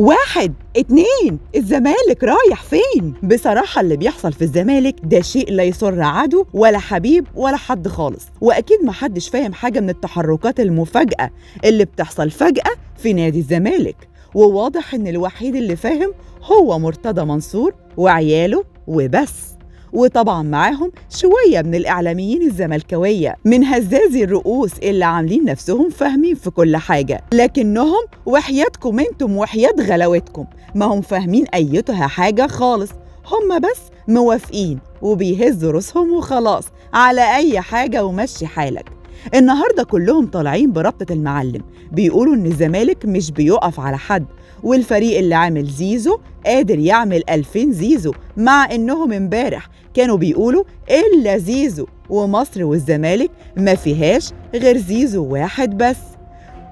1 2 الزمالك رايح فين؟ بصراحة اللي بيحصل في الزمالك ده شيء لا يسر عدو ولا حبيب ولا حد خالص، وأكيد محدش فاهم حاجة من التحركات المفاجئة اللي بتحصل فجأة في نادي الزمالك، وواضح إن الوحيد اللي فاهم هو مرتضى منصور وعياله وبس. وطبعا معاهم شوية من الإعلاميين الزملكاوية من هزازي الرؤوس اللي عاملين نفسهم فاهمين في كل حاجة، لكنهم وحياتكم انتم وحياة غلاوتكم ما هم فاهمين أيتها حاجة خالص، هم بس موافقين وبيهزوا رؤوسهم وخلاص على أي حاجة ومشي حالك. النهاردة كلهم طالعين بربطة المعلم، بيقولوا إن الزمالك مش بيقف على حد، والفريق اللي عامل زيزو قادر يعمل 2000 زيزو، مع إنهم امبارح كانوا بيقولوا إلا زيزو ومصر والزمالك ما فيهاش غير زيزو واحد بس.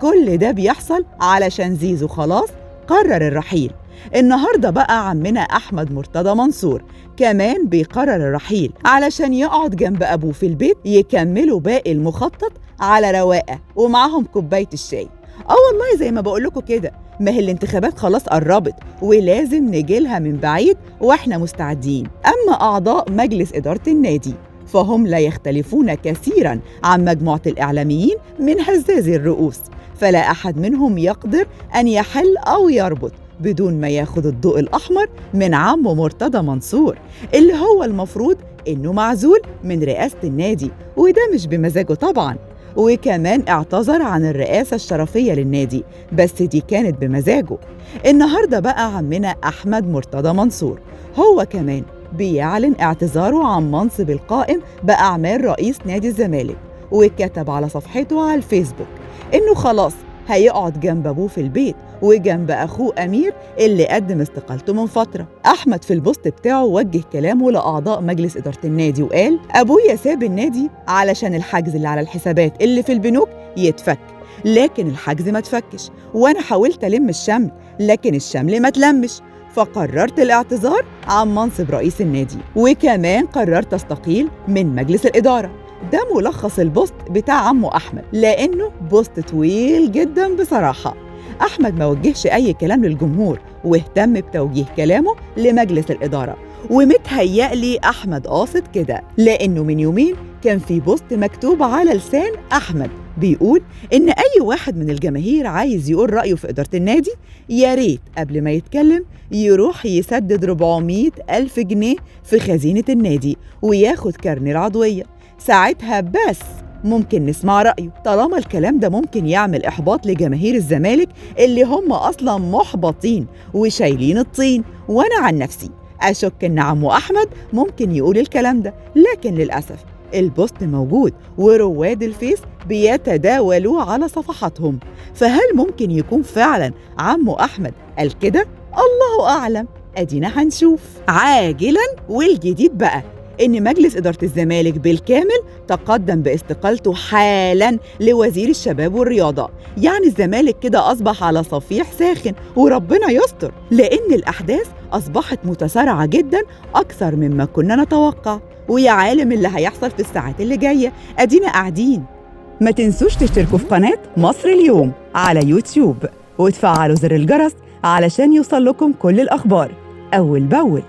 كل ده بيحصل علشان زيزو خلاص قرر الرحيل. النهاردة بقى عمنا أحمد مرتضى منصور كمان بيقرر الرحيل علشان يقعد جنب أبوه في البيت يكملوا باقي المخطط على رواقة ومعاهم كوباية الشاي. والله زي ما بقولكوا كده، ما هي الانتخابات خلاص قربت ولازم نجيلها من بعيد واحنا مستعدين. أما أعضاء مجلس إدارة النادي فهم لا يختلفون كثيراً عن مجموعة الإعلاميين من هزازي الرؤوس، فلا أحد منهم يقدر أن يحل أو يربط بدون ما ياخد الضوء الأحمر من عمه مرتضى منصور اللي هو المفروض إنه معزول من رئاسة النادي، وده مش بمزاجه طبعاً. وكمان اعتذر عن الرئاسة الشرفية للنادي، بس دي كانت بمزاجه. النهاردة بقى عمنا أحمد مرتضى منصور هو كمان بيعلن اعتذاره عن منصب القائم بأعمال رئيس نادي الزمالك، وكتب على صفحته على الفيسبوك إنه خلاص هيقعد جنب أبوه في البيت وجنب أخوه أمير اللي قدم استقالته من فترة. أحمد في البوست بتاعه وجه كلامه لأعضاء مجلس إدارة النادي وقال: أبويا ساب النادي علشان الحجز اللي على الحسابات اللي في البنوك يتفك، لكن الحجز ما تفكش، وأنا حاولت ألم الشمل لكن الشمل ما تلمش، فقررت الاعتذار عن منصب رئيس النادي، وكمان قررت أستقيل من مجلس الإدارة. ده ملخص البوست بتاع عمه أحمد، لأنه بوست طويل جدا بصراحة. أحمد ما وجهش أي كلام للجمهور واهتم بتوجيه كلامه لمجلس الإدارة، ومتهيألي أحمد قاصد كده، لأنه من يومين كان في بوست مكتوب على لسان أحمد بيقول إن أي واحد من الجماهير عايز يقول رأيه في إدارة النادي يا ريت قبل ما يتكلم يروح يسدد 400,000 جنيه في خزينة النادي وياخد كارنيه العضوية، ساعتها بس ممكن نسمع رأيه، طالما الكلام ده ممكن يعمل إحباط لجماهير الزمالك اللي هم أصلا محبطين وشايلين الطين. وأنا عن نفسي أشك إن عمو أحمد ممكن يقول الكلام ده، لكن للأسف البوست موجود ورواد الفيس بيتداولوا على صفحاتهم، فهل ممكن يكون فعلا عمو أحمد قال كده؟ الله أعلم، أدينا هنشوف. عاجلا والجديد بقى إن مجلس إدارة الزمالك بالكامل تقدم باستقالته حالاً لوزير الشباب والرياضة، يعني الزمالك كده أصبح على صفيح ساخن وربنا يستر، لأن الأحداث أصبحت متسارعة جداً أكثر مما كنا نتوقع، ويا عالم اللي هيحصل في الساعات اللي جاية، أدينا قاعدين. ما تنسوش تشتركوا في قناة مصر اليوم على يوتيوب وتفعلوا زر الجرس علشان يوصل لكم كل الأخبار أول بأول.